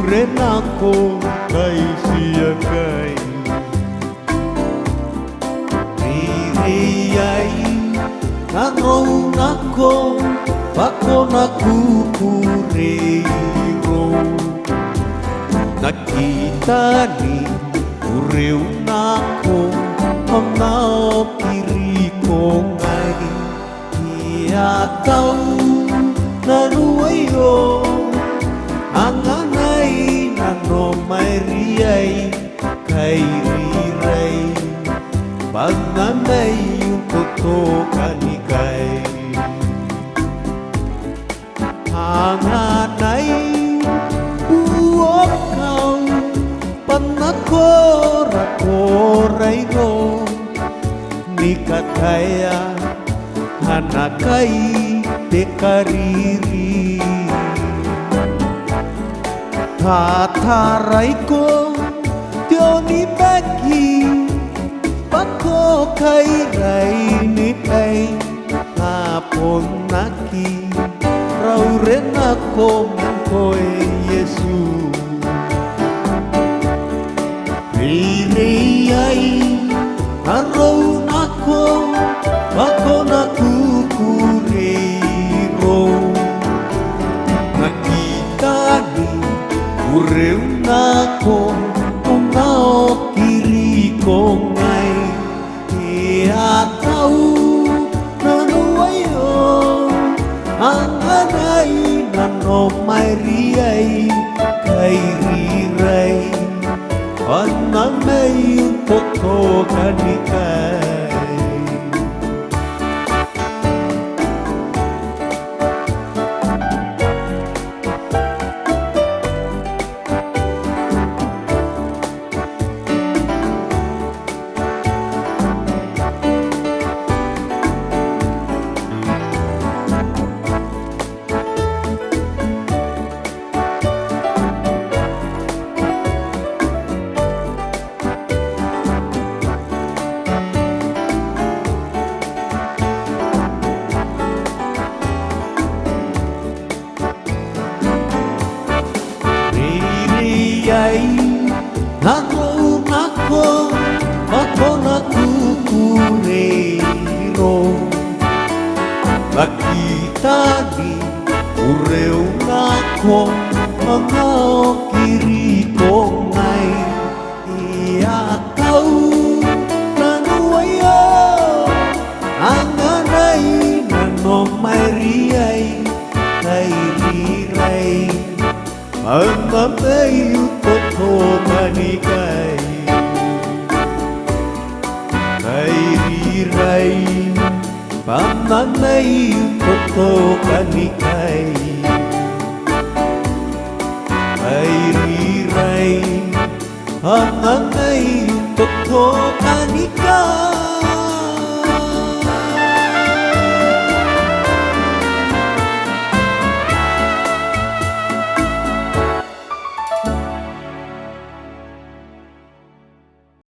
nako kay siya kay Ririyay nanaw nako bako nakukurero nakita ni uriw nako mamnao kiri ko ngay iyataw nanuwayo ang anay nano may riyay kay riray pag nanay yung totoo kanikay ang anay buwag kaw panakorakoray no ni kataya hanakay dekariri tataray ko Dioni bagi bako kay ray ni kay hapon naki raw rin ako ko'y Yesu Ririyay araw nako bako nakukurero nakita ni uriw nako umnao kiri ko ngay iyataw nanuwayo ang anay nano may riyay kay riray panamay yung totoo kanikay nanaw nako bako nakukurero nakita ni uriw nako mga kiri ko ngay iyataw nanuwayo ang anay nano may riyay kay riray ang mamay totoo kanikay kay riray pamanay totoo kanikay kay riray ang